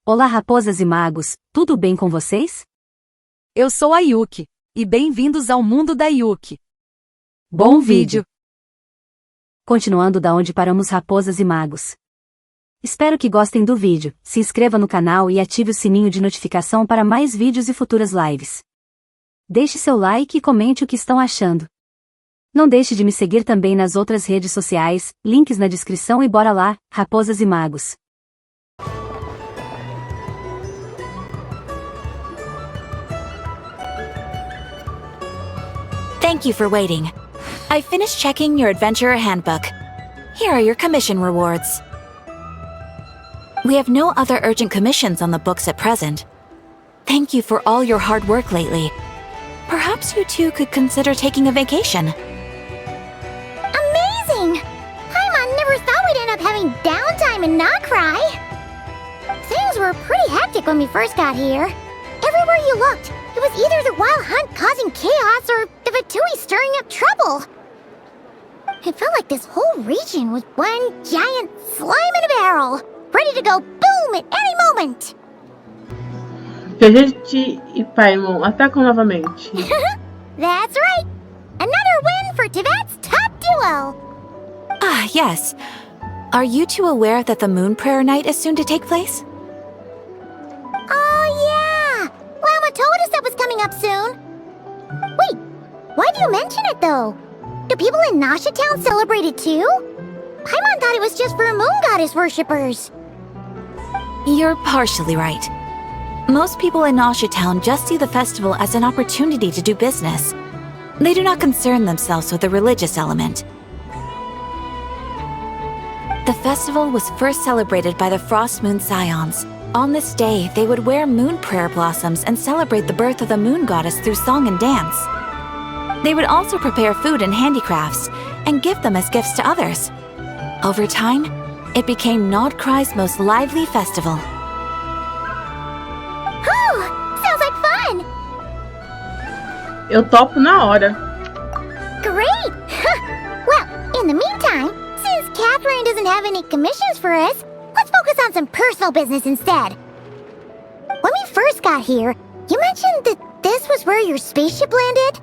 Olá, raposas e magos, tudo bem com vocês? Eu sou a Yuki, e bem-vindos ao mundo da Yuki. Bom vídeo! Continuando da onde paramos, raposas e magos. Espero que gostem do vídeo, se inscreva no canal e ative o sininho de notificação para mais vídeos e futuras lives. Deixe seu like e comente o que estão achando. Não deixe de me seguir também nas outras redes sociais, links na descrição e bora lá, raposas e magos. Thank you for waiting. I finished checking your Adventurer Handbook. Here are your commission rewards. We have no other urgent commissions on the books at present. Thank you for all your hard work lately. Perhaps you two could consider taking a vacation. Amazing! Paimon never thought we'd end up having downtime in Nacry. Things were pretty hectic when we first got here. Everywhere you looked, it was either the Wild Hunt causing chaos or the Fatui stirring up trouble. It felt like this whole region was one giant slime in a barrel, ready to go boom at any moment. Vegete e Paimon atacam novamente. That's right. Another win for Teyvat's top duo. Ah, yes. Are you two aware that the Moon Prayer Night is soon to take place? Oh, yeah! Llama told us that was coming up soon. Wait, why do you mention it, though? Do people in Nasha Town celebrate it, too? Paimon thought it was just for moon goddess worshippers. You're partially right. Most people in Nasha Town just see the festival as an opportunity to do business. They do not concern themselves with the religious element. The festival was first celebrated by the Frost Moon Scions. On this day, they would wear moon prayer blossoms and celebrate the birth of the moon goddess through song and dance. They would also prepare food and handicrafts, and give them as gifts to others. Over time, it became Nodcry's most lively festival. Whew! Sounds like fun! Eu topo na hora. Great! Well, in the meantime, since Catherine doesn't have any commissions for us, let's focus on some personal business instead. When we first got here, you mentioned that this was where your spaceship landed?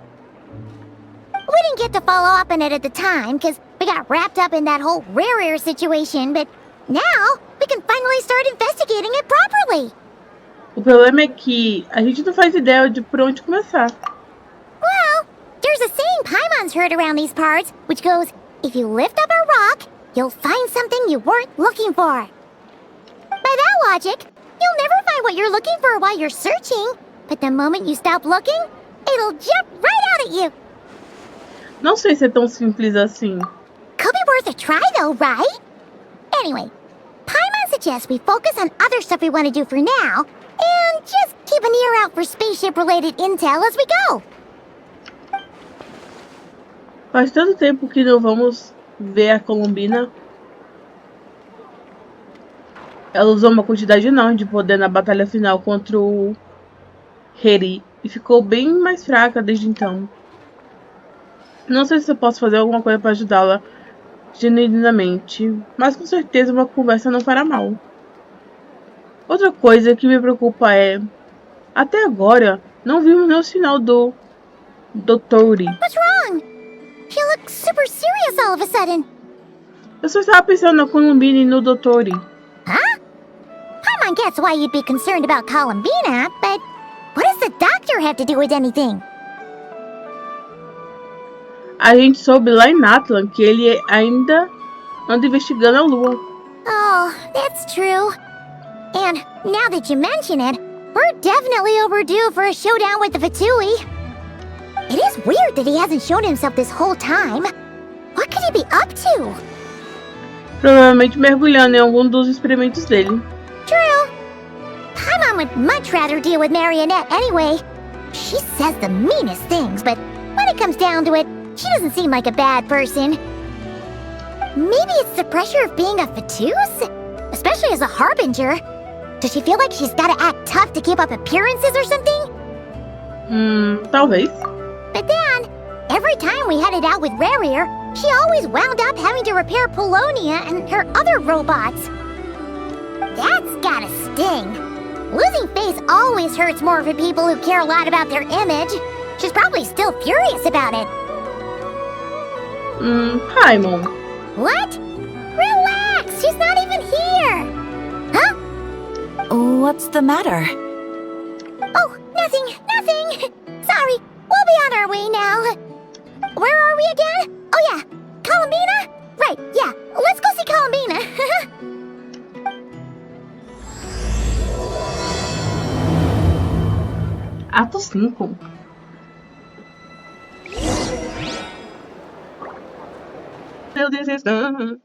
We didn't get to follow up on it at the time, because we got wrapped up in that whole rare situation, but now we can finally start investigating it properly. O problema é que a gente não faz ideia de por onde começar. Well, there's a saying Paimon's heard around these parts, which goes, if you lift up a rock, you'll find something you weren't looking for. By that logic, you'll never find what you're looking for while you're searching, but the moment you stop looking, it'll jump right out at you. Não sei se é tão simples assim. Could be worth a try though, right? Anyway, Paimon suggests we focus on other stuff we want to do for now, and just keep an ear out for spaceship-related intel as we go. Faz tanto tempo que não vamos ver a Colombina. Ela usou uma quantidade enorme de poder na batalha final contra o Heri e ficou bem mais fraca desde então. Não sei se eu posso fazer alguma coisa para ajudá-la genuinamente, mas com certeza uma conversa não fará mal. Outra coisa que me preocupa é... Até agora, não vimos nenhum sinal do Dotori. What's wrong? You look super serious all of a sudden. Eu só estava pensando na Colombina e no Dotori. Huh? Paimon gets why you'd be concerned about Columbina, but what does the doctor have to do with anything? A gente soube lá em Natlan que ele ainda anda investigando a Lua. Oh, that's true. And now that you mention it, we're definitely overdue for a showdown with the Fatui. It is weird that he hasn't shown himself this whole time. What could he be up to? Provavelmente mergulhando em algum dos experimentos dele. True. Paimon would much rather deal with Marionette anyway. She says the meanest things, but when it comes down to it, she doesn't seem like a bad person. Maybe it's the pressure of being a Fatus? Especially as a Harbinger. Does she feel like she's gotta act tough to keep up appearances or something? Talvez. But then, every time we headed out with Rarier, she always wound up having to repair Polonia and her other robots. That's gotta sting. Losing face always hurts more for people who care a lot about their image. She's probably still furious about it. Paimon. What? Relax, she's not even here. Huh? What's the matter? Oh, nothing. Sorry, we'll be on our way now. Where are we again? Oh yeah, Columbina? Right, yeah, let's go see Columbina. Ato 5. Meu Deus, não.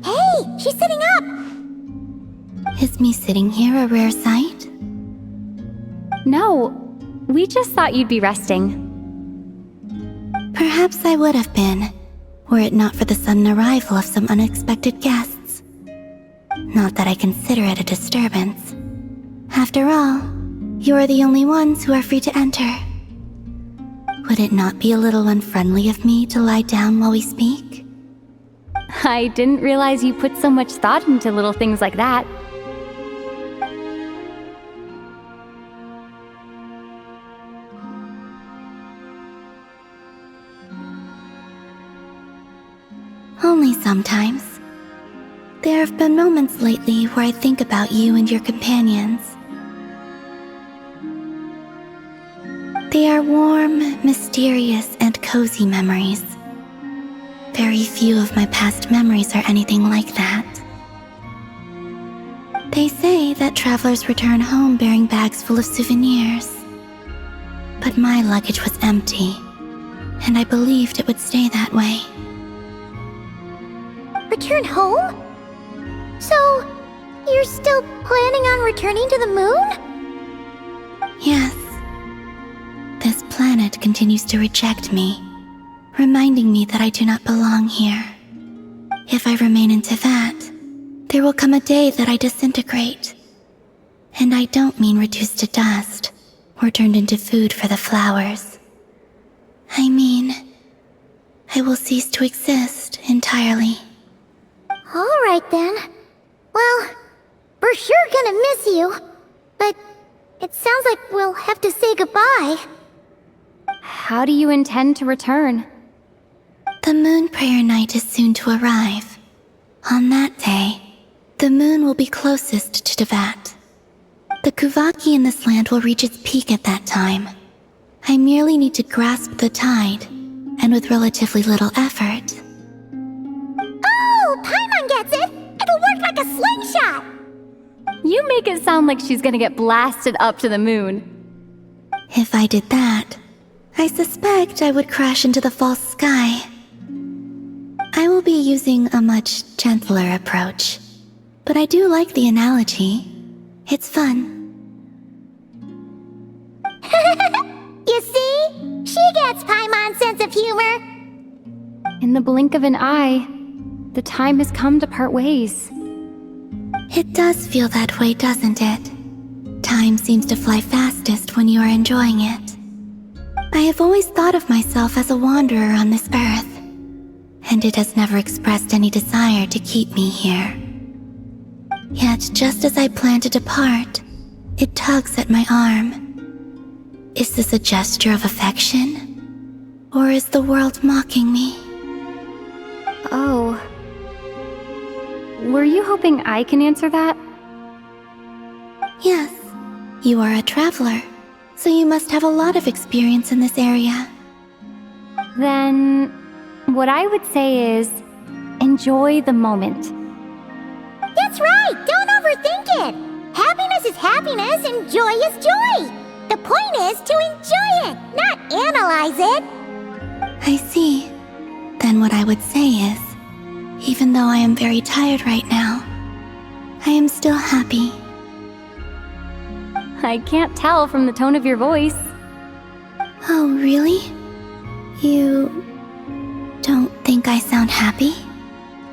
Hey, she's sitting up. Is me sitting here a rare sight? No, we just thought you'd be resting. Perhaps I would have been, were it not for the sudden arrival of some unexpected guests. Not that I consider it a disturbance. After all, you are the only ones who are free to enter. Would it not be a little unfriendly of me to lie down while we speak? I didn't realize you put so much thought into little things like that. Only sometimes. There have been moments lately where I think about you and your companions. They are warm, mysterious, and cozy memories. Very few of my past memories are anything like that. They say that travelers return home bearing bags full of souvenirs. But my luggage was empty, and I believed it would stay that way. Return home? So, you're still planning on returning to the moon? Yes. This planet continues to reject me, reminding me that I do not belong here. If I remain in Teyvat, there will come a day that I disintegrate. And I don't mean reduced to dust, or turned into food for the flowers. I mean, I will cease to exist entirely. Alright then. Well, we're sure gonna miss you. But it sounds like we'll have to say goodbye. How do you intend to return? The moon prayer night is soon to arrive. On that day, the moon will be closest to Teyvat. The Kuvaki in this land will reach its peak at that time. I merely need to grasp the tide, and with relatively little effort. Oh, Paimon gets it! It'll work like a slingshot! You make it sound like she's gonna get blasted up to the moon. If I did that, I suspect I would crash into the false sky. I will be using a much gentler approach, but I do like the analogy. It's fun. You see? She gets Paimon's sense of humor. In the blink of an eye, the time has come to part ways. It does feel that way, doesn't it? Time seems to fly fastest when you are enjoying it. I have always thought of myself as a wanderer on this earth, and it has never expressed any desire to keep me here. Yet, just as I plan to depart, it tugs at my arm. Is this a gesture of affection? Or is the world mocking me? Oh. Were you hoping I can answer that? Yes, you are a traveler, so you must have a lot of experience in this area. Then, what I would say is, enjoy the moment. That's right! Don't overthink it! Happiness is happiness and joy is joy! The point is to enjoy it, not analyze it! I see. Then what I would say is, even though I am very tired right now, I am still happy. I can't tell from the tone of your voice. Oh, really? You don't think I sound happy?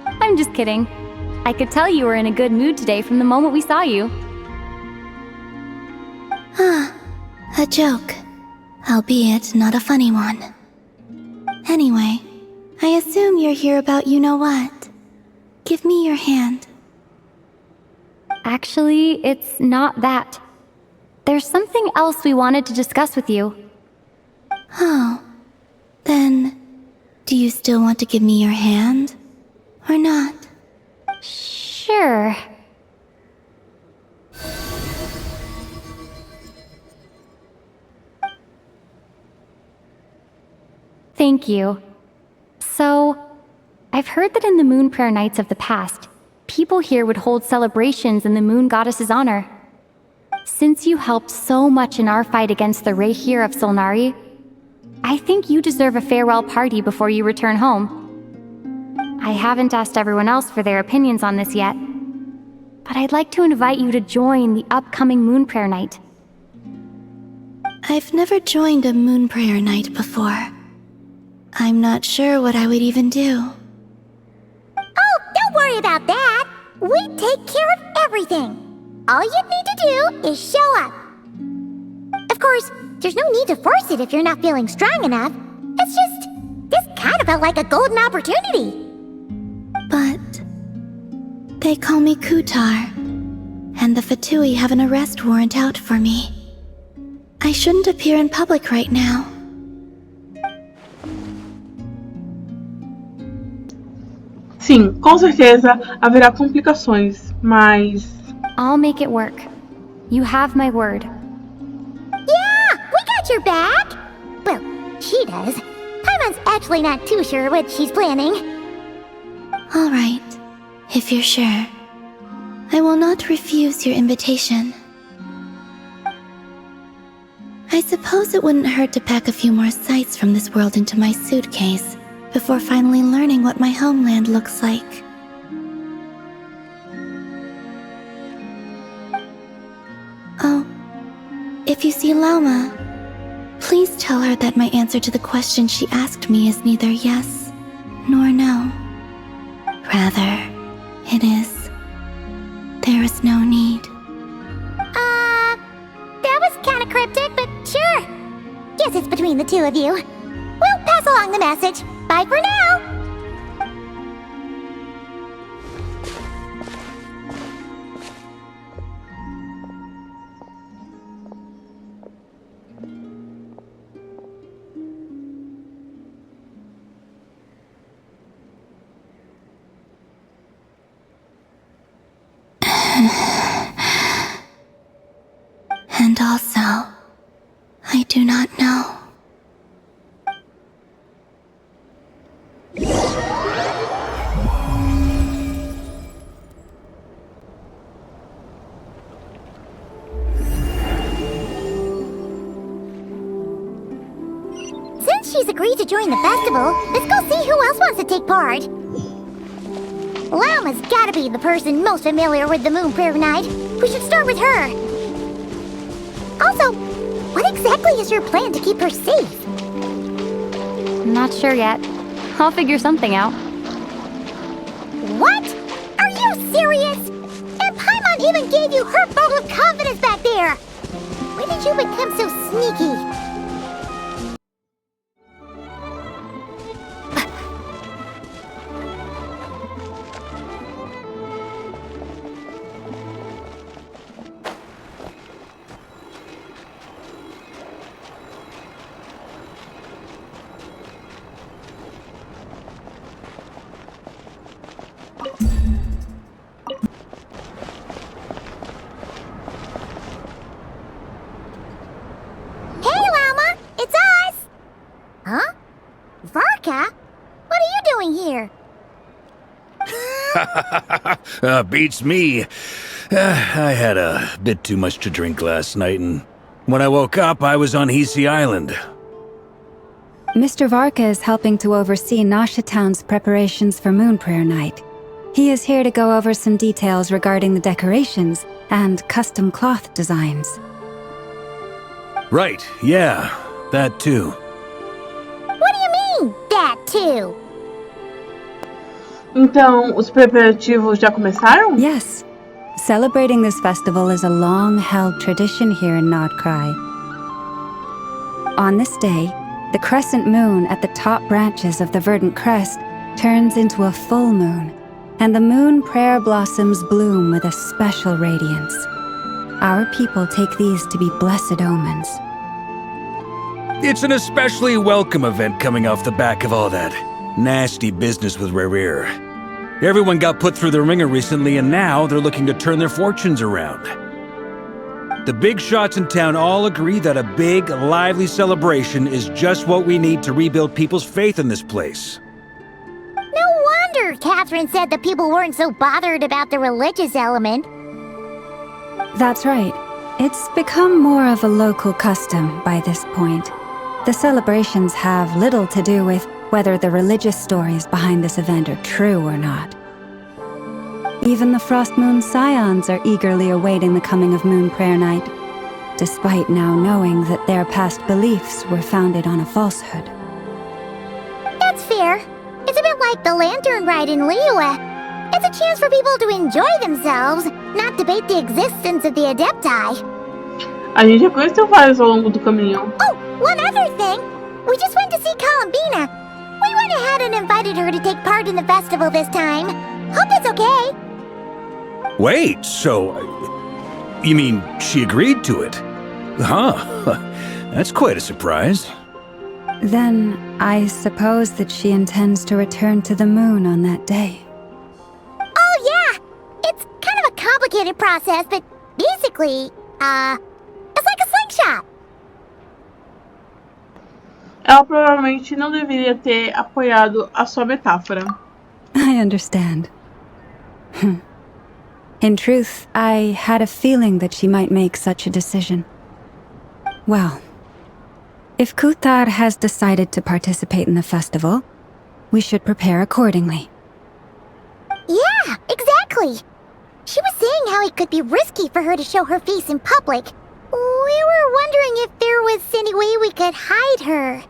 I'm just kidding. I could tell you were in a good mood today from the moment we saw you. Ah, a joke. Albeit not a funny one. Anyway, I assume you're here about you-know-what. Give me your hand. Actually, it's not that. There's something else we wanted to discuss with you. Oh. Then, do you still want to give me your hand? Or not? Sure. Thank you. So, I've heard that in the Moon Prayer Nights of the past, people here would hold celebrations in the Moon Goddess's honor. Since you helped so much in our fight against the Rayhir of Solnari, I think you deserve a farewell party before you return home. I haven't asked everyone else for their opinions on this yet, but I'd like to invite you to join the upcoming Moon Prayer Night. I've never joined a Moon Prayer Night before. I'm not sure what I would even do. Oh, don't worry about that. We take care of everything. All you need to do is show up. Of course, there's no need to force it if you're not feeling strong enough. It's just, this kind of felt like a golden opportunity. But they call me Kutar, and the Fatui have an arrest warrant out for me. I shouldn't appear in public right now. Sim, com certeza haverá complicações, mas... I'll make it work. You have my word. Yeah, we got your back. Well, she does. Paimon's actually not too sure what she's planning. All right, if you're sure. I will not refuse your invitation. I suppose it wouldn't hurt to pack a few more sights from this world into my suitcase before finally learning what my homeland looks like. Oh, if you see Lauma, please tell her that my answer to the question she asked me is neither yes nor no. Rather, it is, there is no need. That was kinda cryptic, but sure. Guess it's between the two of you. We'll pass along the message. Bye for now! And also, I do not know. Since she's agreed to join the festival, let's go see who else wants to take part. Lauma's gotta be the person most familiar with the Moon Prayer Night. We should start with her. Also, what exactly is your plan to keep her safe? Not sure yet. I'll figure something out. What? Are you serious? And Paimon even gave you her vote of confidence back there! When did you become so sneaky? Huh? Varka? What are you doing here? Beats me. I had a bit too much to drink last night, and when I woke up, I was on Hisi Island. Mr. Varka is helping to oversee Nasha Town's preparations for Moon Prayer Night. He is here to go over some details regarding the decorations and custom cloth designs. Right, yeah, that too. What do you too. Então, os preparativos já começaram? Yes. Celebrating this festival is a long-held tradition here in Nodcry. On this day, the crescent moon at the top branches of the verdant crest turns into a full moon, and the moon prayer blossoms bloom with a special radiance. Our people take these to be blessed omens. It's an especially welcome event coming off the back of all that nasty business with Rare. Everyone got put through the ringer recently, and now they're looking to turn their fortunes around. The big shots in town all agree that a big, lively celebration is just what we need to rebuild people's faith in this place. No wonder Catherine said the people weren't so bothered about the religious element. That's right. It's become more of a local custom by this point. The celebrations have little to do with whether the religious stories behind this event are true or not. Even the Frost Moon Scions are eagerly awaiting the coming of Moon Prayer Night, despite now knowing that their past beliefs were founded on a falsehood. That's fair. It's a bit like the Lantern Ride in Liyue. It's a chance for people to enjoy themselves, not debate the existence of the Adepti. A gente já conheceu vários ao longo do caminho. Oh, one other thing. We just went to see Columbina. We went ahead and invited her to take part in the festival this time. Hope it's okay. Wait, so... you mean she agreed to it? Huh. That's quite a surprise. Then, I suppose that she intends to return to the moon on that day. Oh, yeah. It's kind of a complicated process, but basically, it's like a slingshot. Ela provavelmente não deveria ter apoiado a sua metáfora. I understand. In truth, I had a feeling that she might make such a decision. Well, if Kuthar has decided to participate in the festival, we should prepare accordingly. Yeah, exactly. She was saying how it could be risky for her to show her face in public. We were wondering if there was any way we could hide her.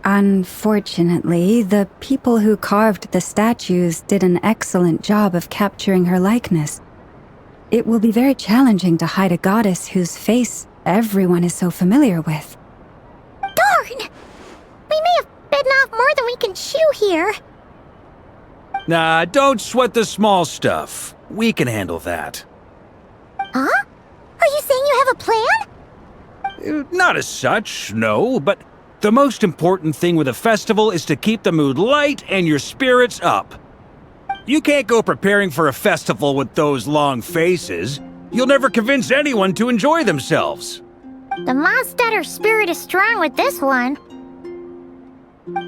Unfortunately, the people who carved the statues did an excellent job of capturing her likeness. It will be very challenging to hide a goddess whose face everyone is so familiar with. Darn! We may have bitten off more than we can chew here. Nah, don't sweat the small stuff. We can handle that. Huh? Are you saying you have a plan? Not as such, no, but the most important thing with a festival is to keep the mood light and your spirits up. You can't go preparing for a festival with those long faces. You'll never convince anyone to enjoy themselves. The Mondstatter spirit is strong with this one.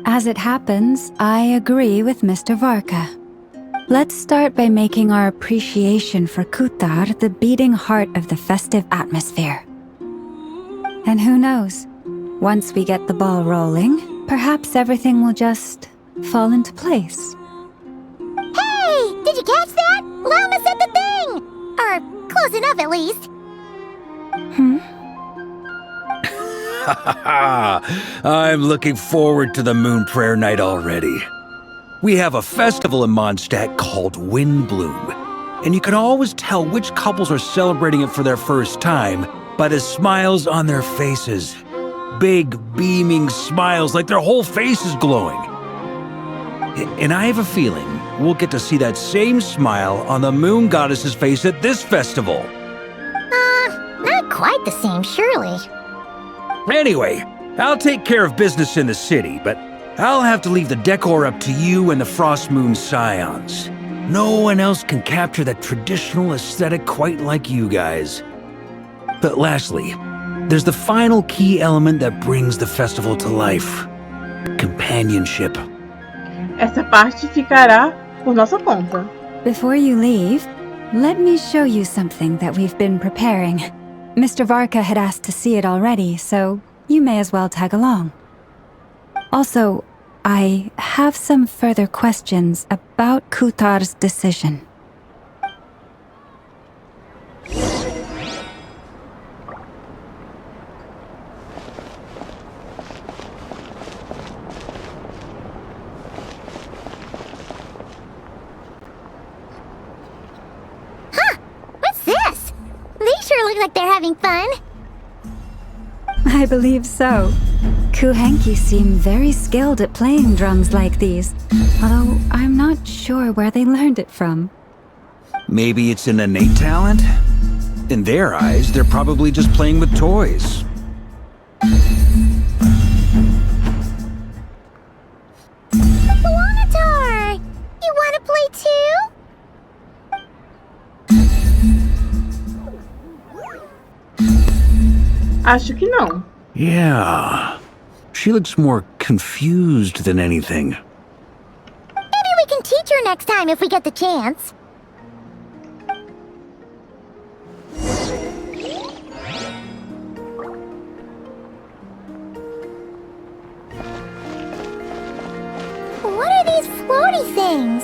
As it happens, I agree with Mr. Varka. Let's start by making our appreciation for Kuthar the beating heart of the festive atmosphere. And who knows? Once we get the ball rolling, perhaps everything will just fall into place. Hey! Did you catch that? Llama said the thing! Or close enough, at least. I'm looking forward to the Moon Prayer Night already. We have a festival in Mondstadt called Windbloom, and you can always tell which couples are celebrating it for their first time by the smiles on their faces. Big, beaming smiles like their whole face is glowing. And I have a feeling we'll get to see that same smile on the Moon Goddess's face at this festival. Not quite the same, surely. Anyway, I'll take care of business in the city, but I'll have to leave the decor up to you and the Frost Moon Scions. No one else can capture that traditional aesthetic quite like you guys. But lastly, there's the final key element that brings the festival to life. Companionship. Essa parte ficará por nossa conta. Before you leave, let me show you something that we've been preparing. Mr. Varka had asked to see it already, so you may as well tag along. Also, I have some further questions about Kuthar's decision. having fun? I believe so. Kuhenki seem very skilled at playing drums like these, although I'm not sure where they learned it from. Maybe it's an innate talent? In their eyes, they're probably just playing with toys. Luanatar! You want to play too? Acho que não. Yeah. She looks more confused than anything. Maybe we can teach her next time if we get the chance. What are these floaty things?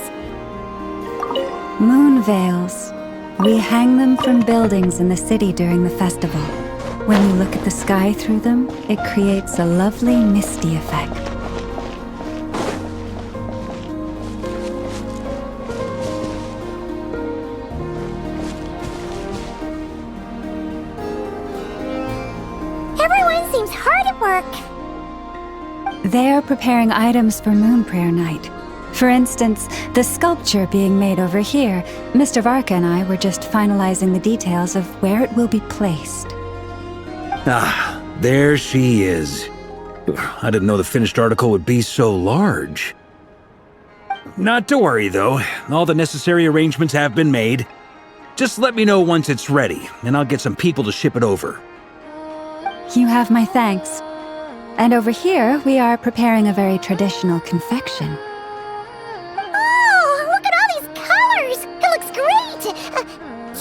Moon veils. We hang them from buildings in the city during the festival. When you look at the sky through them, it creates a lovely misty effect. Everyone seems hard at work. They are preparing items for Moon Prayer Night. For instance, the sculpture being made over here, Mr. Varka and I were just finalizing the details of where it will be placed. Ah, there she is. I didn't know the finished article would be so large. Not to worry, though. All the necessary arrangements have been made. Just let me know once it's ready, and I'll get some people to ship it over. You have my thanks. And over here, we are preparing a very traditional confection. Oh, look at all these colors! It looks great!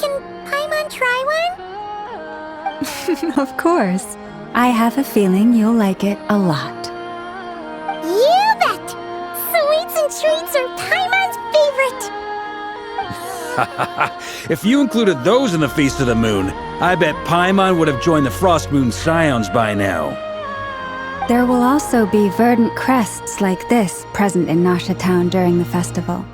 Can Paimon try one? Of course. I have a feeling you'll like it a lot. You bet! Sweets and treats are Paimon's favorite! If you included those in the Feast of the Moon, I bet Paimon would have joined the Frost Moon Scions by now. There will also be verdant crests like this present in Nasha Town during the festival.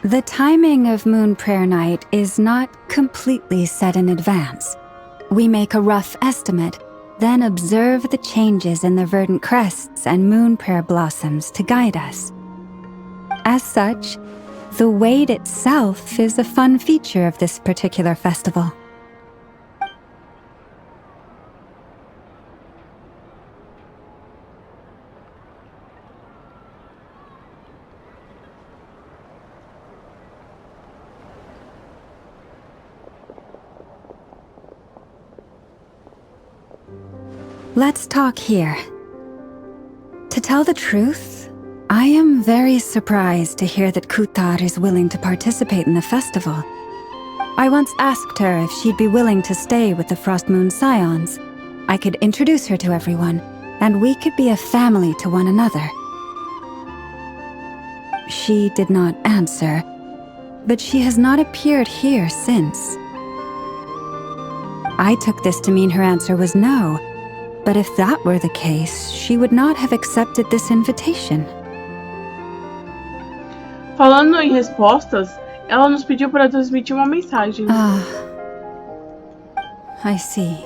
The timing of Moon Prayer Night is not completely set in advance. We make a rough estimate, then observe the changes in the verdant crests and moon prayer blossoms to guide us. As such, the wait itself is a fun feature of this particular festival. Let's talk here. To tell the truth, I am very surprised to hear that Kutar is willing to participate in the festival. I once asked her if she'd be willing to stay with the Frost Moon Scions. I could introduce her to everyone, and we could be a family to one another. She did not answer, but she has not appeared here since. I took this to mean her answer was no. But if that were the case, she would not have accepted this invitation. Falando em respostas, ela nos pediu para transmitir uma mensagem. I see.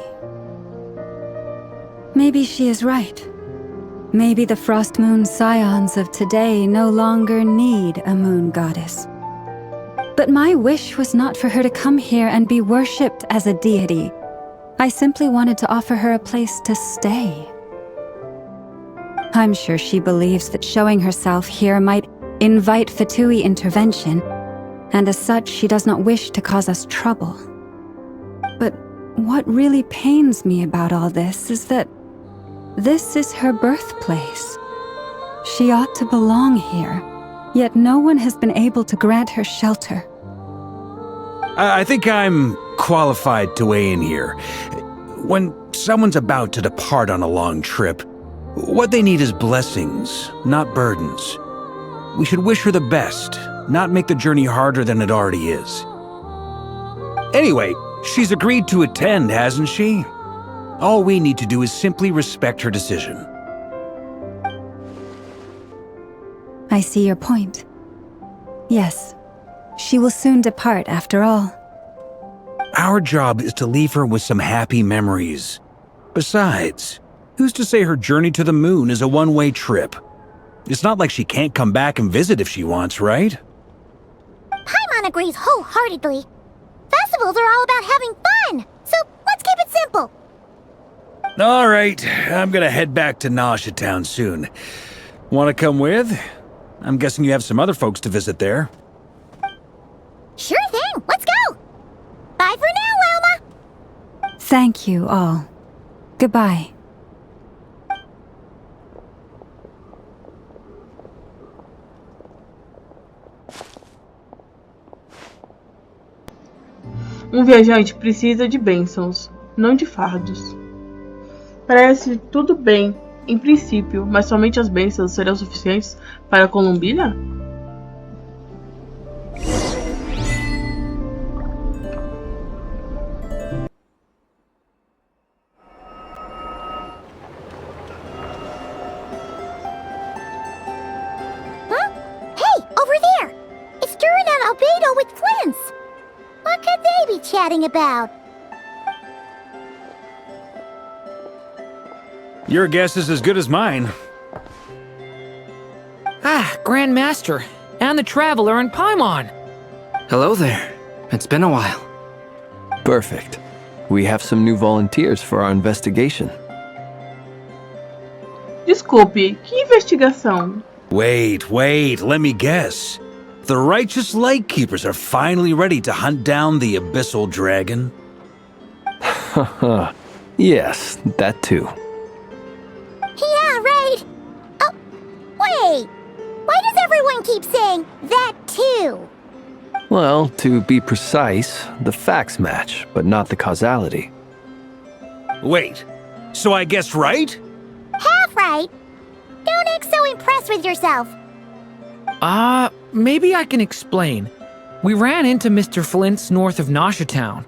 Maybe she is right. Maybe the Frost Moon Scions of today no longer need a moon goddess. But my wish was not for her to come here and be worshipped as a deity. I simply wanted to offer her a place to stay. I'm sure she believes that showing herself here might invite Fatui intervention, and as such she does not wish to cause us trouble. But what really pains me about all this is that this is her birthplace. She ought to belong here, yet no one has been able to grant her shelter. I think I'm qualified to weigh in here. When someone's about to depart on a long trip, what they need is blessings, not burdens. We should wish her the best, not make the journey harder than it already is. Anyway, she's agreed to attend, hasn't she? All we need to do is simply respect her decision. I see your point. Yes, she will soon depart after all. Our job is to leave her with some happy memories. Besides, who's to say her journey to the moon is a one-way trip? It's not like she can't come back and visit if she wants, right? Paimon agrees wholeheartedly. Festivals are all about having fun, so let's keep it simple. All right, I'm gonna head back to Nausea Town soon. Want to come with? I'm guessing you have some other folks to visit there. Sure thing, let's go! Bye for now, Wilma! Thank you all. Goodbye. Viajante precisa de bênçãos, não de fardos. Parece tudo bem, em princípio, mas somente as bênçãos serão suficientes para Columbina? Huh? Hey, over there! It's Duran and Albedo with Flint's! What could they be chatting about? Your guess is as good as mine. Ah, Grand Master, and the Traveler and Paimon. Hello there. It's been a while. Perfect. We have some new volunteers for our investigation. Desculpe, que investigação? Wait, let me guess. The righteous Lightkeepers are finally ready to hunt down the Abyssal Dragon? Haha. Yes, that too. Yeah, right! Oh, wait! Why does everyone keep saying that too? Well, to be precise, the facts match, but not the causality. Wait, so I guessed right? Half right! Don't act so impressed with yourself. Maybe I can explain. We ran into Mr. Flint's north of Nausea Town.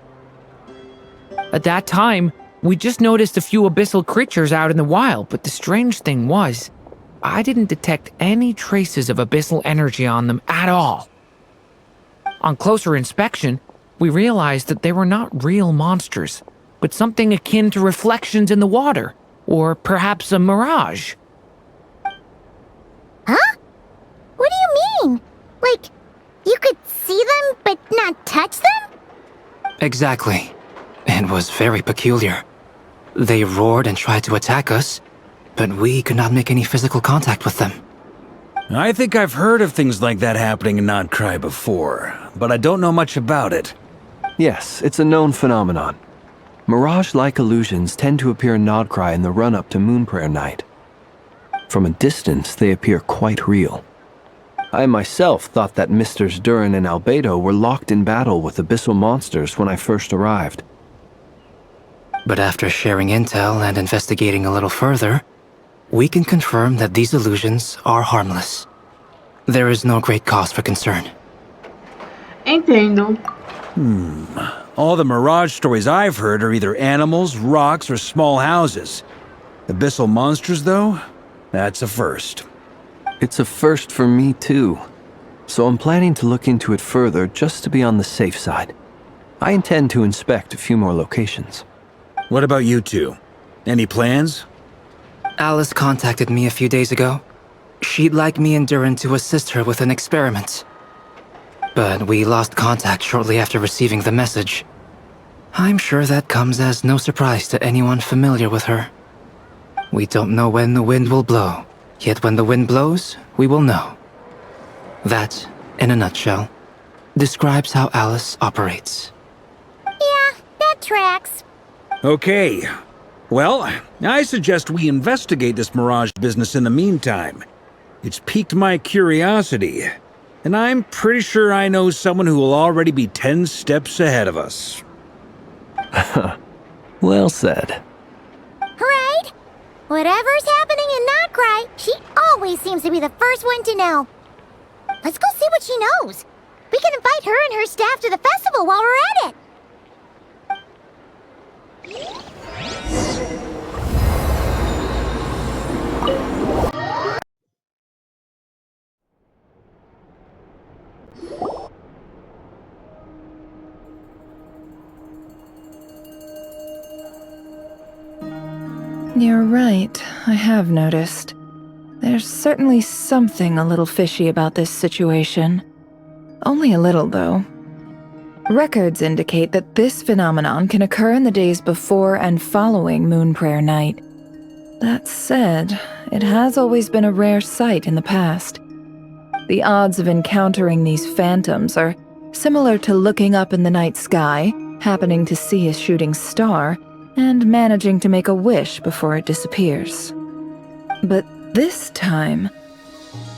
At that time, we just noticed a few abyssal creatures out in the wild, but the strange thing was, I didn't detect any traces of abyssal energy on them at all. On closer inspection, we realized that they were not real monsters, but something akin to reflections in the water, or perhaps a mirage. Huh? What do you mean? Like, you could see them but not touch them? Exactly. It was very peculiar. They roared and tried to attack us, but we could not make any physical contact with them. I think I've heard of things like that happening in Nodcry before, but I don't know much about it. Yes, it's a known phenomenon. Mirage-like illusions tend to appear in Nodcry in the run-up to Moonprayer Night. From a distance, they appear quite real. I myself thought that Misters Duran and Albedo were locked in battle with abyssal monsters when I first arrived. But after sharing intel and investigating a little further, we can confirm that these illusions are harmless. There is no great cause for concern. Entendo. All the Mirage stories I've heard are either animals, rocks, or small houses. Abyssal monsters, though? That's a first. It's a first for me, too. So I'm planning to look into it further just to be on the safe side. I intend to inspect a few more locations. What about you two? Any plans? Alice contacted me a few days ago. She'd like me and Duran to assist her with an experiment. But we lost contact shortly after receiving the message. I'm sure that comes as no surprise to anyone familiar with her. We don't know when the wind will blow, yet when the wind blows, we will know. That, in a nutshell, describes how Alice operates. Yeah, that tracks. Okay. Well, I suggest we investigate this Mirage business in the meantime. It's piqued my curiosity, and I'm pretty sure I know someone who will already be 10 steps ahead of us. Well said. Right? Whatever's happening in Nodcry, she always seems to be the first one to know. Let's go see what she knows. We can invite her and her staff to the festival while we're at it. You're right, I have noticed. There's certainly something a little fishy about this situation. Only a little, though. Records indicate that this phenomenon can occur in the days before and following Moon Prayer Night. That said, it has always been a rare sight in the past. The odds of encountering these phantoms are similar to looking up in the night sky, happening to see a shooting star, and managing to make a wish before it disappears. But this time,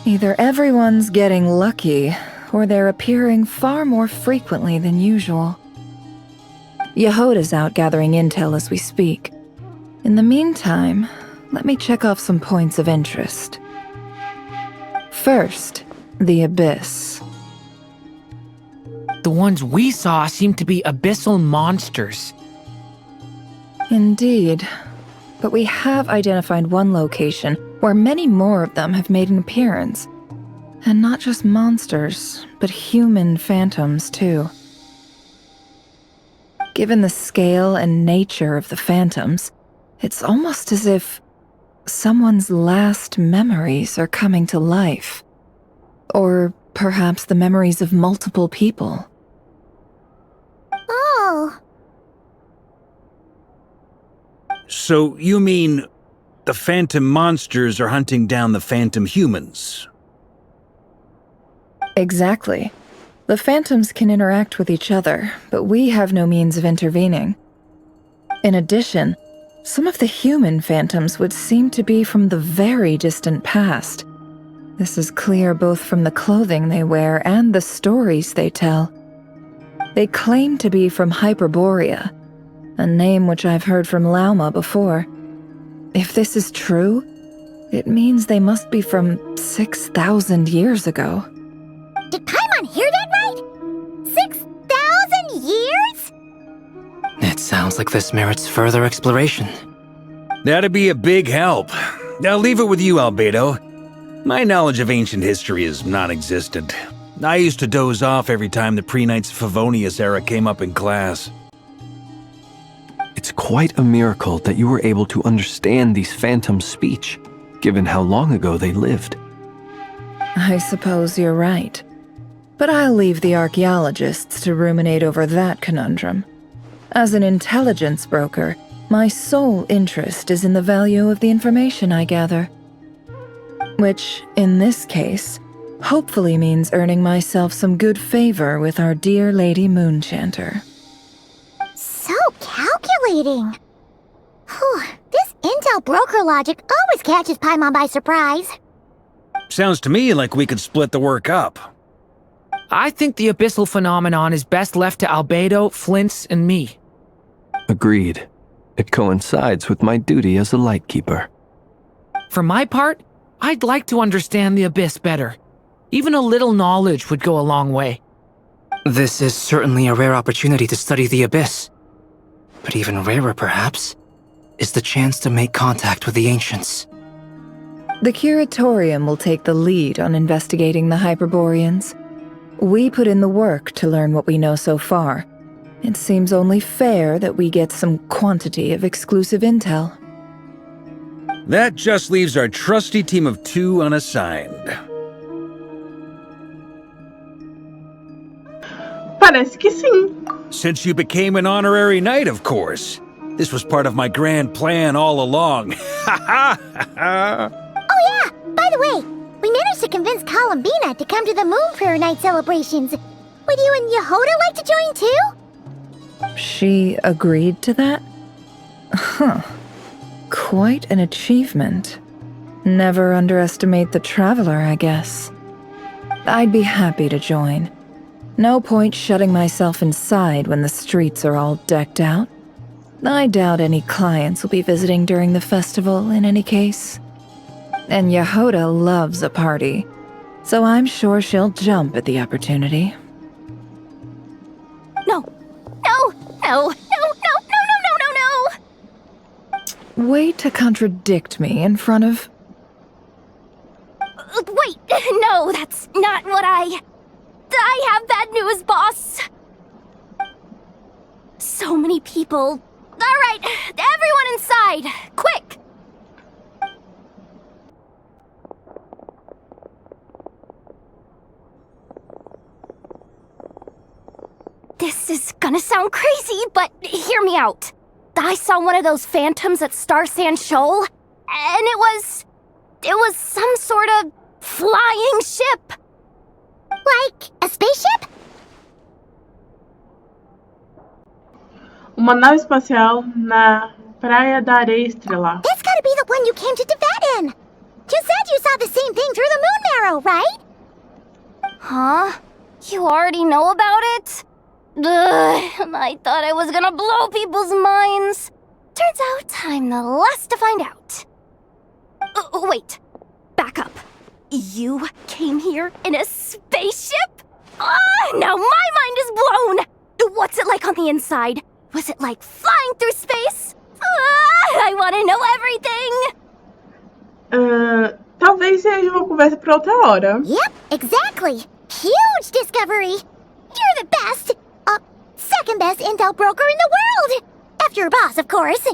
either everyone's getting lucky, or they're appearing far more frequently than usual. Yehoda's out gathering intel as we speak. In the meantime, let me check off some points of interest. First, the Abyss. The ones we saw seem to be abyssal monsters. Indeed. But we have identified one location where many more of them have made an appearance. And not just monsters, but human phantoms, too. Given the scale and nature of the phantoms, it's almost as if someone's last memories are coming to life. Or perhaps the memories of multiple people. Oh. So you mean the phantom monsters are hunting down the phantom humans? Exactly. The phantoms can interact with each other, but we have no means of intervening. In addition, some of the human phantoms would seem to be from the very distant past. This is clear both from the clothing they wear and the stories they tell. They claim to be from Hyperborea, a name which I've heard from Lauma before. If this is true, it means they must be from 6,000 years ago. Did Paimon hear that right? 6,000 years? It sounds like this merits further exploration. That'd be a big help. I'll leave it with you, Albedo. My knowledge of ancient history is non-existent. I used to doze off every time the pre-Knights of Favonius era came up in class. It's quite a miracle that you were able to understand these phantoms' speech, given how long ago they lived. I suppose you're right. But I'll leave the archaeologists to ruminate over that conundrum. As an intelligence broker, my sole interest is in the value of the information I gather. Which, in this case, hopefully means earning myself some good favor with our dear Lady Moonchanter. So calculating. Whew, this intel broker logic always catches Paimon by surprise. Sounds to me like we could split the work up. I think the abyssal phenomenon is best left to Albedo, Flints, and me. Agreed. It coincides with my duty as a lightkeeper. For my part, I'd like to understand the Abyss better. Even a little knowledge would go a long way. This is certainly a rare opportunity to study the Abyss. But even rarer, perhaps, is the chance to make contact with the Ancients. The Curatorium will take the lead on investigating the Hyperboreans. We put in the work to learn what we know so far. It seems only fair that we get some quantity of exclusive intel. That just leaves our trusty team of 2 unassigned. Parece que sim. Since you became an honorary knight, of course. This was part of my grand plan all along. Ha ha ha! Oh yeah, by the way, we managed to convince Columbina to come to the Moon Prayer Night celebrations. Would you and Yehoda like to join too? She agreed to that? Huh. Quite an achievement. Never underestimate the traveler, I guess. I'd be happy to join. No point shutting myself inside when the streets are all decked out. I doubt any clients will be visiting during the festival in any case. And Yehoda loves a party, so I'm sure she'll jump at the opportunity. No! No! No! No! No! No! No! No! No! Way to contradict me in front of... Wait! No, that's not what I have bad news, boss! So many people. Alright, everyone inside! Quick! gonna sound crazy, but hear me out. I saw one of those phantoms at Star Sand Shoal, and it was some sort of flying ship. Like a spaceship? Uma nave espacial na Praia da Areia Estrela. That's gotta be the one you came to Tibet in. You said you saw the same thing through the moon marrow, right? Huh? You already know about it? Ugh, I thought I was gonna blow people's minds. Turns out I'm the last to find out. Wait. Back up. You came here in a spaceship? Now my mind is blown! What's it like on the inside? Was it like flying through space? I want to know everything! Talvez seja uma conversa para outra hora. Yep, exactly. Huge discovery. You're the best. Second best intel broker in the world. After your boss, of course.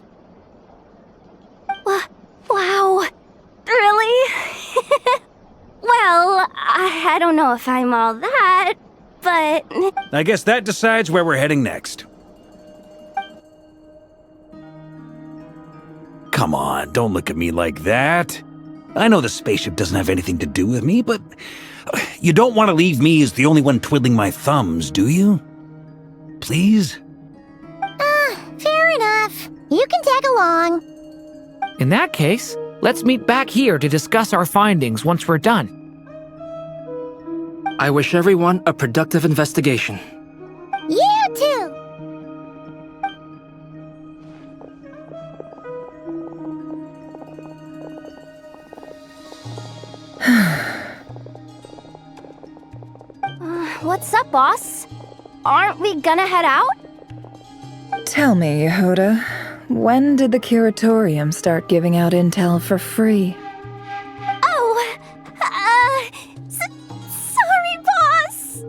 Wow. Really? Well, I don't know if I'm all that, but... I guess that decides where we're heading next. Come on, don't look at me like that. I know the spaceship doesn't have anything to do with me, but you don't want to leave me as the only one twiddling my thumbs, do you? Please? Fair enough. You can tag along. In that case, let's meet back here to discuss our findings once we're done. I wish everyone a productive investigation. You too. What's up, boss? Aren't we gonna head out? Tell me, Yehuda, when did the Curatorium start giving out intel for free? Sorry, boss!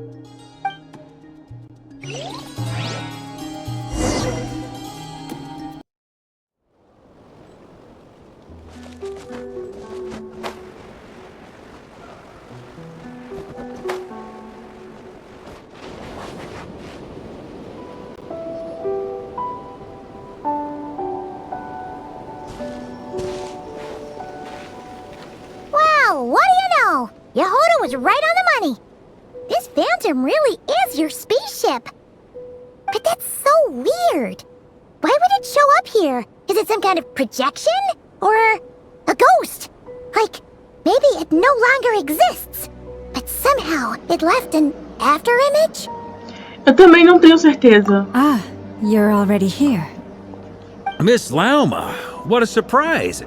Wow, what do you know? Yehuda was right on the money. This Phantom really is your spaceship. But that's so weird. Why would it show up here? Is it some kind of projection? Or a ghost? Like, maybe it no longer exists, but somehow it left an afterimage? Eu também não tenho certeza. Ah, you're already here. Miss Lauma, what a surprise.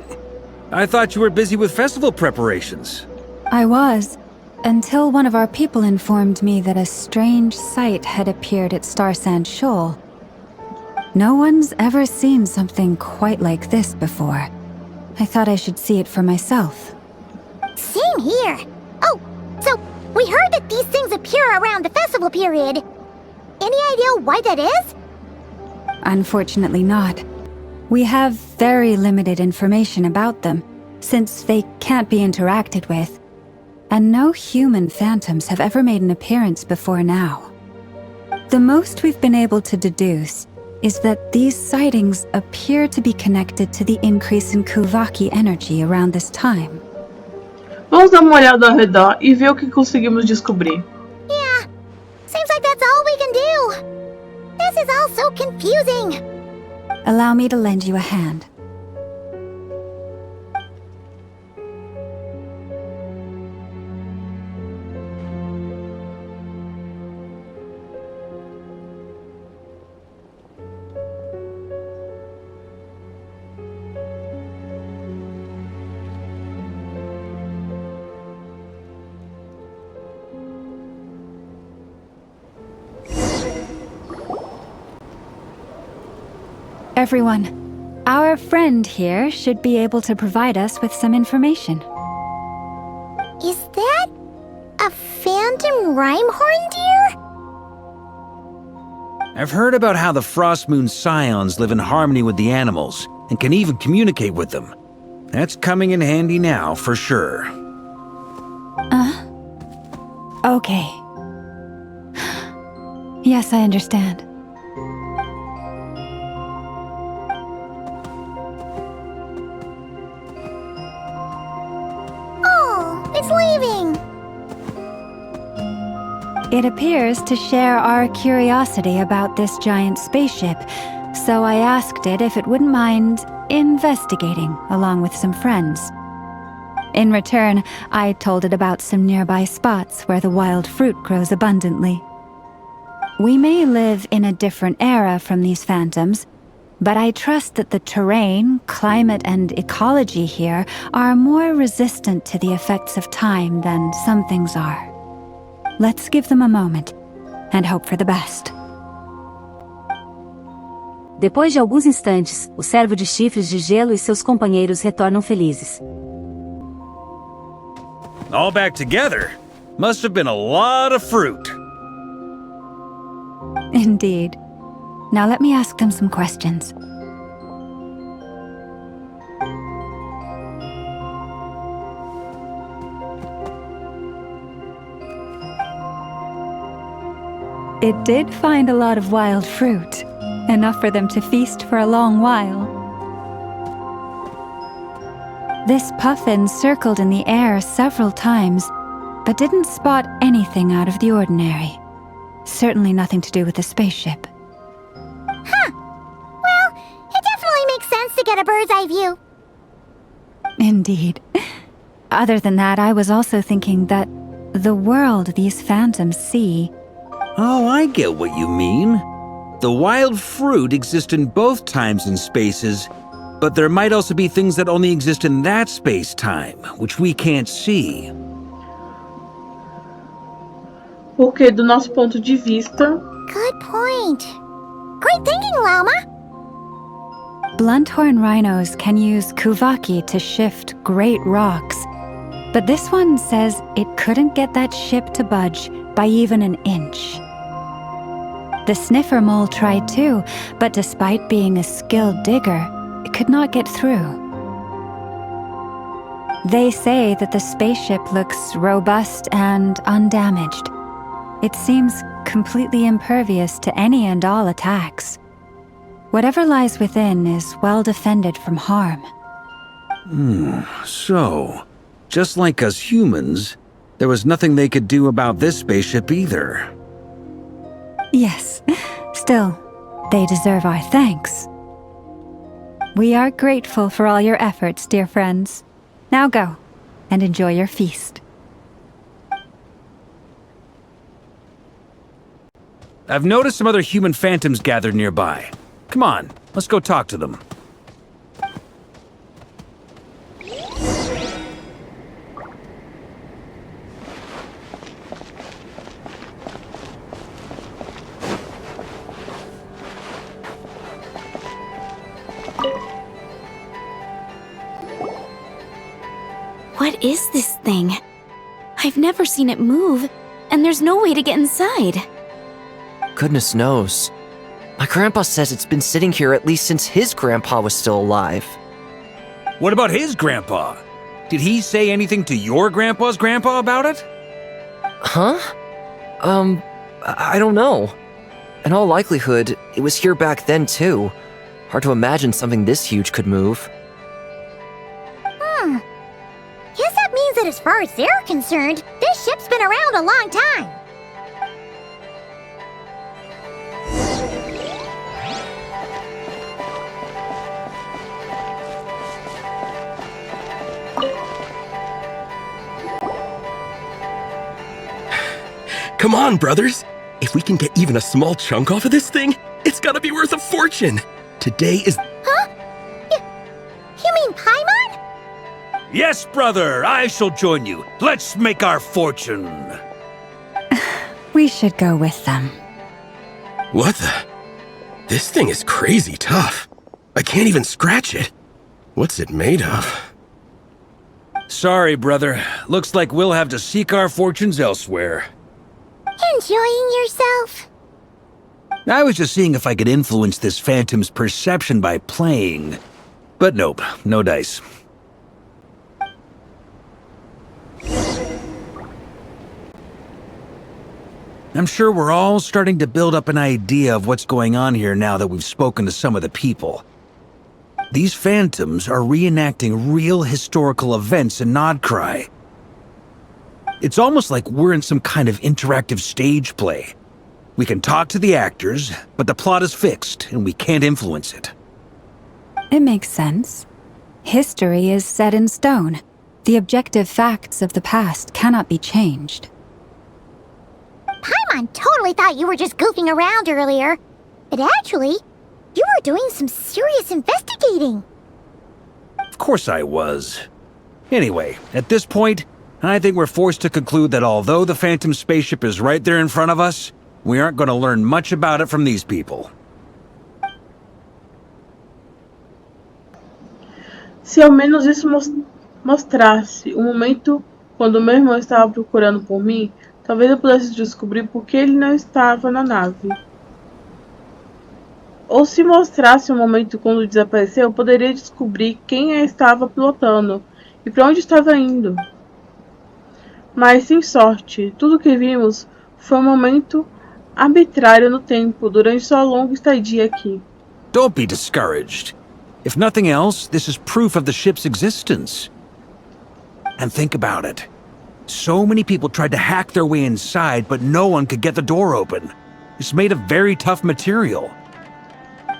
I thought you were busy with festival preparations. I was, until one of our people informed me that a strange sight had appeared at Star Sand Shoal. No one's ever seen something quite like this before. I thought I should see it for myself. Same here. Oh, so we heard that these things appear around the festival period. Any idea why that is? Unfortunately not. We have very limited information about them, since they can't be interacted with. And no human phantoms have ever made an appearance before now. The most we've been able to deduce is that these sightings appear to be connected to the increase in Kuvaki energy around this time. Vamos dar uma olhada ao redor e ver o que conseguimos descobrir. Yeah, seems like that's all we can do. This is all so confusing. Allow me to lend you a hand. Everyone, our friend here should be able to provide us with some information. Is that a phantom Rhyme-horn deer? I've heard about how the Frost Moon Scions live in harmony with the animals and can even communicate with them. That's coming in handy now, for sure. Okay. Yes, I understand. It appears to share our curiosity about this giant spaceship, so I asked it if it wouldn't mind investigating along with some friends. In return, I told it about some nearby spots where the wild fruit grows abundantly. We may live in a different era from these phantoms, but I trust that the terrain, climate, and ecology here are more resistant to the effects of time than some things are. Let's give them a moment and hope for the best. Depois de alguns instantes, o servo de chifres de gelo e seus companheiros retornam felizes. All back together? Must have been a lot of fruit. Indeed. Now let me ask them some questions. It did find a lot of wild fruit, enough for them to feast for a long while. This puffin circled in the air several times, but didn't spot anything out of the ordinary. Certainly nothing to do with the spaceship. Huh. Well, it definitely makes sense to get a bird's eye view. Indeed. Other than that, I was also thinking that the world these phantoms see... Oh, I get what you mean. The wild fruit exists in both times and spaces, but there might also be things that only exist in that space-time, which we can't see. Porque do nosso ponto de vista... Good point. Great thinking, Lauma. Blunt-horn rhinos can use kuvaki to shift great rocks, but this one says it couldn't get that ship to budge by even an inch. The sniffer mole tried too, but despite being a skilled digger, it could not get through. They say that the spaceship looks robust and undamaged. It seems completely impervious to any and all attacks. Whatever lies within is well defended from harm. So, just like us humans, there was nothing they could do about this spaceship either. Yes, still, they deserve our thanks. We are grateful for all your efforts, dear friends. Now go, and enjoy your feast. I've noticed some other human phantoms gathered nearby. Come on, let's go talk to them. What is this thing? I've never seen it move, and there's no way to get inside. Goodness knows. My grandpa says it's been sitting here at least since his grandpa was still alive. What about his grandpa? Did he say anything to your grandpa's grandpa about it? Huh? I don't know. In all likelihood, it was here back then too. Hard to imagine something this huge could move. Guess that means that as far as they're concerned, this ship's been around a long time. Come on, brothers! If we can get even a small chunk off of this thing, it's gotta be worth a fortune! Today is... Huh? You mean Paimon? Yes, brother, I shall join you. Let's make our fortune. We should go with them. What the? This thing is crazy tough. I can't even scratch it. What's it made of? Sorry, brother. Looks like we'll have to seek our fortunes elsewhere. Enjoying yourself? I was just seeing if I could influence this phantom's perception by playing. But nope, no dice. I'm sure we're all starting to build up an idea of what's going on here now that we've spoken to some of the people. These phantoms are reenacting real historical events in Nodcry. It's almost like we're in some kind of interactive stage play. We can talk to the actors, but the plot is fixed, and we can't influence it. It makes sense. History is set in stone. The objective facts of the past cannot be changed. Paimon totally thought you were just goofing around earlier. But actually, you were doing some serious investigating. Of course I was. Anyway, at this point, I think we're forced to conclude that although the Phantom spaceship is right there in front of us, we aren't going to learn much about it from these people. Se ao menos isso mostrasse o momento quando meu irmão estava procurando por mim, talvez eu pudesse descobrir por que ele não estava na nave. Ou se mostrasse o momento quando desapareceu, eu poderia descobrir quem a estava pilotando e para onde estava indo. Mas, sem sorte, tudo que vimos foi um momento arbitrário no tempo durante sua longa estadia aqui. Don't be discouraged. If nothing else, this is proof of the ship's existence. And think about it. So many people tried to hack their way inside, but no one could get the door open. It's made of very tough material.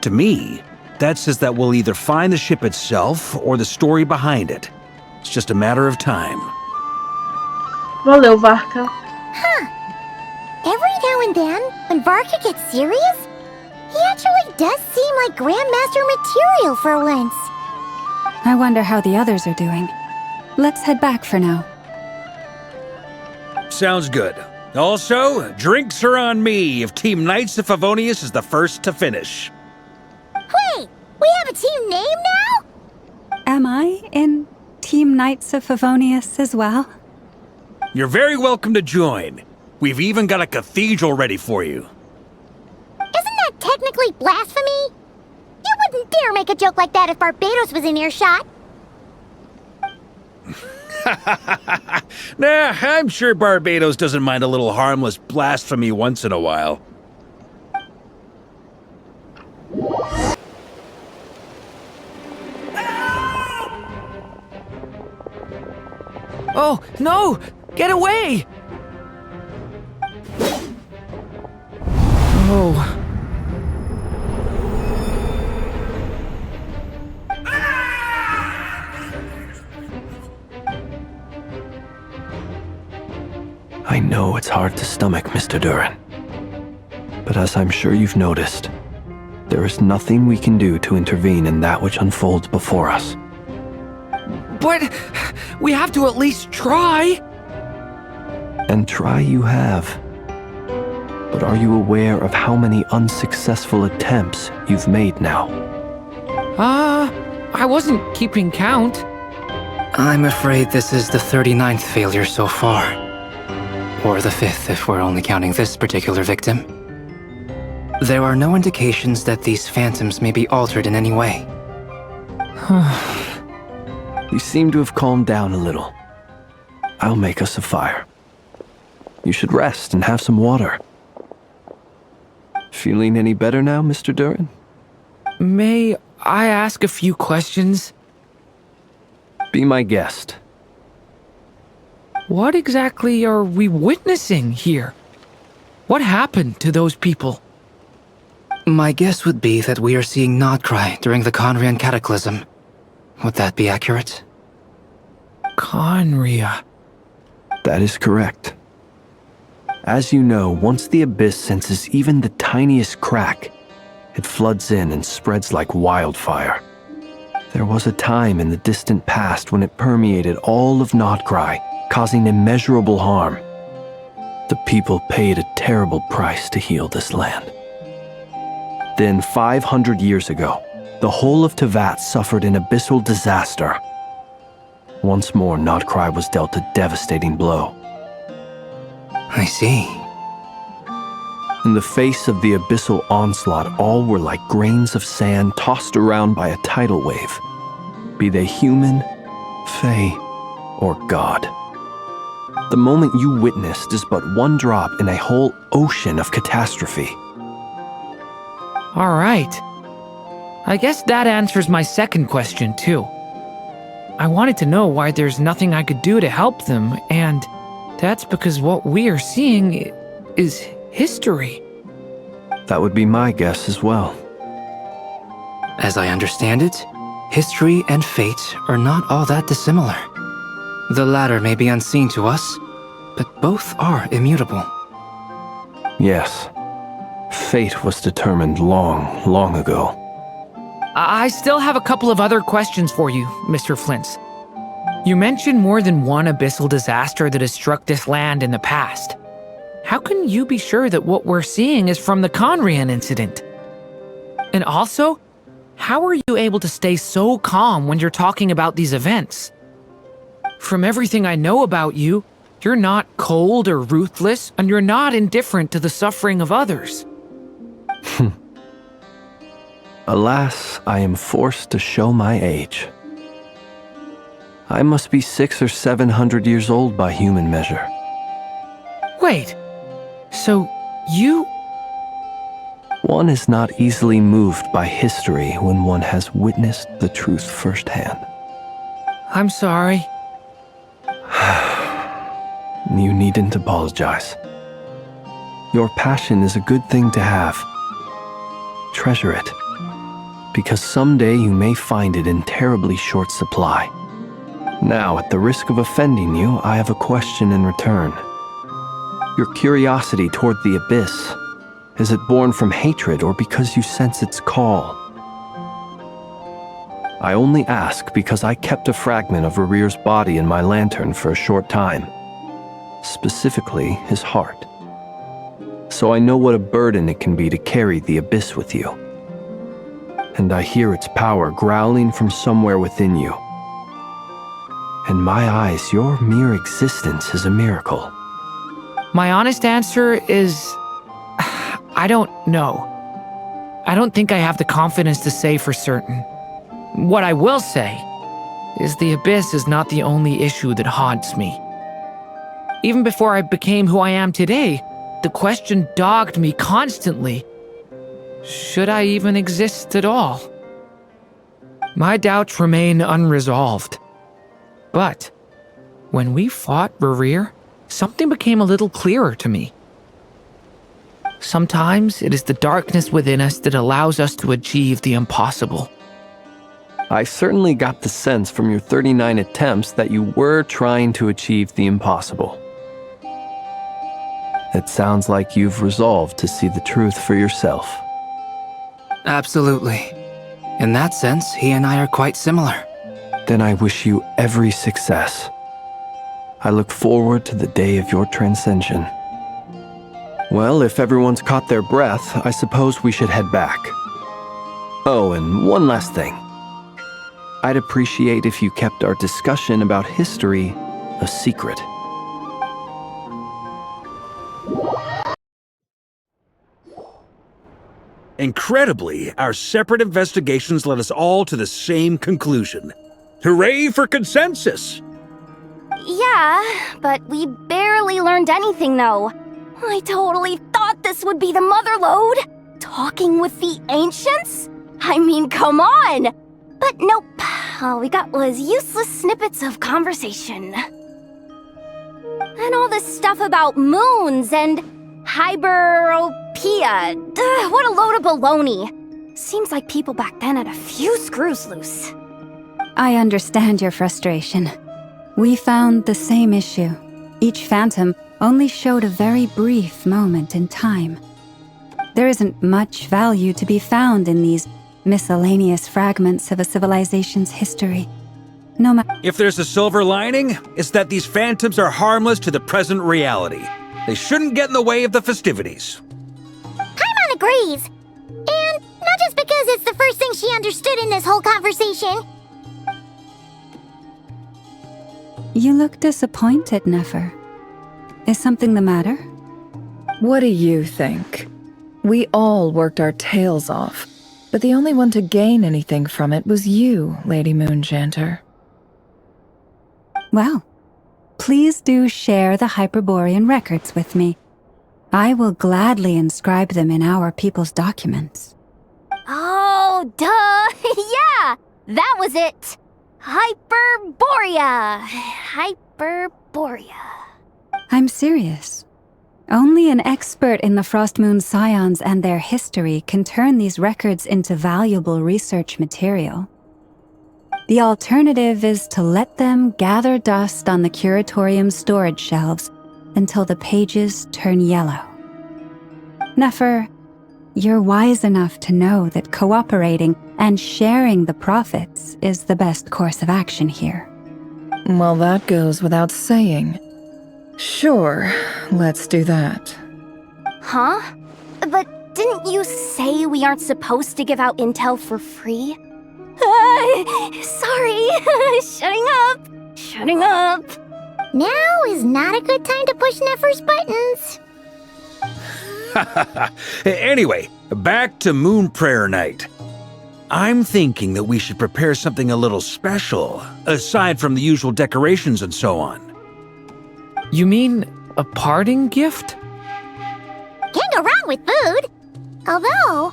To me, that says that we'll either find the ship itself or the story behind it. It's just a matter of time. Valeu, Varka. Huh. Every now and then, when Varka gets serious, he actually does seem like Grandmaster material for once. I wonder how the others are doing. Let's head back for now. Sounds good. Also, drinks are on me if Team Knights of Favonius is the first to finish. Wait, we have a team name now? Am I in Team Knights of Favonius as well? You're very welcome to join. We've even got a cathedral ready for you. Isn't that technically blasphemy? You wouldn't dare make a joke like that if Barbados was in earshot. Nah, I'm sure Barbados doesn't mind a little harmless blasphemy once in a while. Oh, no! Get away! Oh. I know it's hard to stomach, Mr. Duran. But as I'm sure you've noticed, there is nothing we can do to intervene in that which unfolds before us. But we have to at least try. And try you have. But are you aware of how many unsuccessful attempts you've made now? I wasn't keeping count. I'm afraid this is the 39th failure so far. Or the 5th if we're only counting this particular victim. There are no indications that these phantoms may be altered in any way. You seem to have calmed down a little. I'll make us a fire. You should rest and have some water. Feeling any better now, Mr. Duran? May I ask a few questions? Be my guest. What exactly are we witnessing here? What happened to those people? My guess would be that we are seeing Nodcry during the Conrian Cataclysm. Would that be accurate? Conria. That is correct. As you know, once the Abyss senses even the tiniest crack, it floods in and spreads like wildfire. There was a time in the distant past when it permeated all of Nodcry, causing immeasurable harm. The people paid a terrible price to heal this land. Then, 500 years ago, the whole of Teyvat suffered an abyssal disaster. Once more, Nodcry was dealt a devastating blow. I see. In the face of the abyssal onslaught, all were like grains of sand tossed around by a tidal wave, be they human, fae, or god. The moment you witnessed is but one drop in a whole ocean of catastrophe. All right. I guess that answers my second question, too. I wanted to know why there's nothing I could do to help them, and That's because what we are seeing is history. That would be my guess as well. As I understand it, history and fate are not all that dissimilar. The latter may be unseen to us, but both are immutable. Yes. Fate was determined long, long ago. I still have a couple of other questions for you, Mr. Flint's. You mentioned more than one abyssal disaster that has struck this land in the past. How can you be sure that what we're seeing is from the Conrian incident? And also, how are you able to stay so calm when you're talking about these events? From everything I know about you, you're not cold or ruthless, and you're not indifferent to the suffering of others. Alas, I am forced to show my age. I must be 600 or 700 years old by human measure. Wait, so you... One is not easily moved by history when one has witnessed the truth firsthand. I'm sorry. You needn't apologize. Your passion is a good thing to have. Treasure it, because someday you may find it in terribly short supply. Now, at the risk of offending you, I have a question in return. Your curiosity toward the abyss, is it born from hatred or because you sense its call? I only ask because I kept a fragment of Rerir's body in my lantern for a short time. Specifically, his heart. So I know what a burden it can be to carry the abyss with you. And I hear its power growling from somewhere within you. In my eyes, your mere existence is a miracle. My honest answer is... I don't know. I don't think I have the confidence to say for certain. What I will say is the abyss is not the only issue that haunts me. Even before I became who I am today, the question dogged me constantly. Should I even exist at all? My doubts remain unresolved. But when we fought Rerir, something became a little clearer to me. Sometimes it is the darkness within us that allows us to achieve the impossible. I certainly got the sense from your 39 attempts that you were trying to achieve the impossible. It sounds like you've resolved to see the truth for yourself. Absolutely. In that sense, he and I are quite similar. Then I wish you every success. I look forward to the day of your transcension. Well, if everyone's caught their breath, I suppose we should head back. Oh, and one last thing. I'd appreciate if you kept our discussion about history a secret. Incredibly, our separate investigations led us all to the same conclusion. Hooray for consensus! Yeah, but we barely learned anything, though. I totally thought this would be the mother lode. Talking with the ancients? I mean, come on! But nope, all we got was useless snippets of conversation. And all this stuff about moons and hyperopia. What a load of baloney. Seems like people back then had a few screws loose. I understand your frustration. We found the same issue. Each phantom only showed a very brief moment in time. There isn't much value to be found in these miscellaneous fragments of a civilization's history. No matter. If there's a silver lining, it's that these phantoms are harmless to the present reality. They shouldn't get in the way of the festivities. Paimon agrees. And not just because it's the first thing she understood in this whole conversation. You look disappointed, Nefer. Is something the matter? What do you think? We all worked our tails off, but the only one to gain anything from it was you, Lady Moonjanter. Well, please do share the Hyperborean records with me. I will gladly inscribe them in our people's documents. Oh, duh! Yeah! That was it! Hyperborea! Hyperborea. I'm serious. Only an expert in the Frostmoon Scions and their history can turn these records into valuable research material. The alternative is to let them gather dust on the Curatorium's storage shelves until the pages turn yellow. Nefer, you're wise enough to know that cooperating and sharing the profits is the best course of action here. Well, that goes without saying. Sure, let's do that. Huh? But didn't you say we aren't supposed to give out intel for free? Sorry. Shutting up. Now is not a good time to push Nefer's buttons. Anyway, back to Moon Prayer Night. I'm thinking that we should prepare something a little special, aside from the usual decorations and so on. You mean a parting gift? Can't go wrong with food. Although,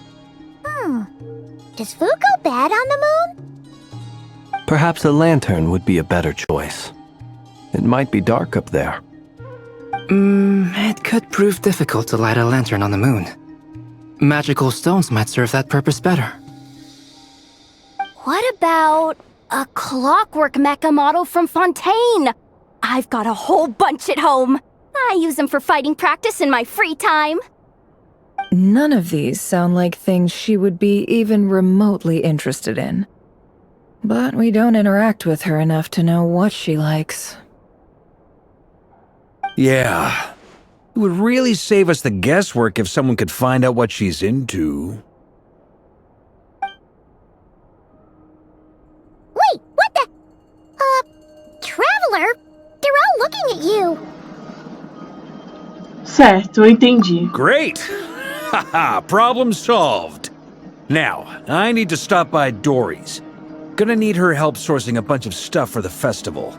does food go bad on the moon? Perhaps a lantern would be a better choice. It might be dark up there. It could prove difficult to light a lantern on the moon. Magical stones might serve that purpose better. What about a clockwork mecha model from Fontaine? I've got a whole bunch at home. I use them for fighting practice in my free time. None of these sound like things she would be even remotely interested in. But we don't interact with her enough to know what she likes. Yeah. It would really save us the guesswork if someone could find out what she's into. Wait, what the? Traveler? They're all looking at you. Certo, eu entendi. Great! Haha, problem solved. Now, I need to stop by Dory's. Gonna need her help sourcing a bunch of stuff for the festival.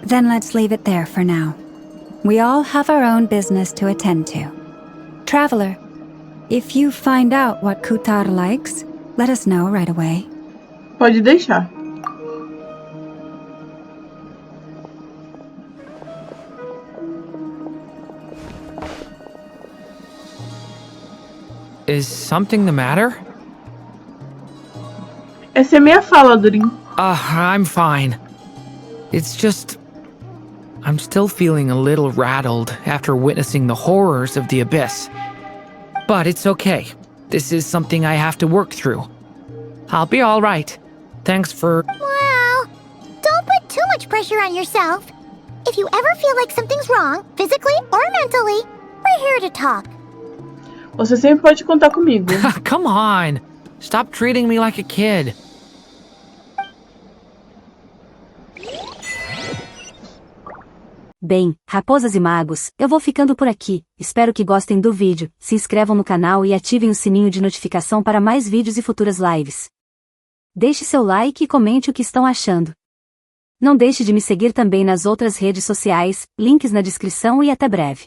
Then let's leave it there for now. We all have our own business to attend to. Traveler, if you find out what Kutar likes, let us know right away. Pode deixar. Is something the matter? Essa é minha fala, Durin. I'm fine. It's just... I'm still feeling a little rattled after witnessing the horrors of the Abyss. But it's okay. This is something I have to work through. I'll be all right. Thanks for... Well, don't put too much pressure on yourself. If you ever feel like something's wrong, physically or mentally, we're here to talk. Você sempre pode contar comigo. Come on. Stop treating me like a kid. Bem, raposas e magos, eu vou ficando por aqui. Espero que gostem do vídeo, se inscrevam no canal e ativem o sininho de notificação para mais vídeos e futuras lives. Deixe seu like e comente o que estão achando. Não deixe de me seguir também nas outras redes sociais, links na descrição e até breve.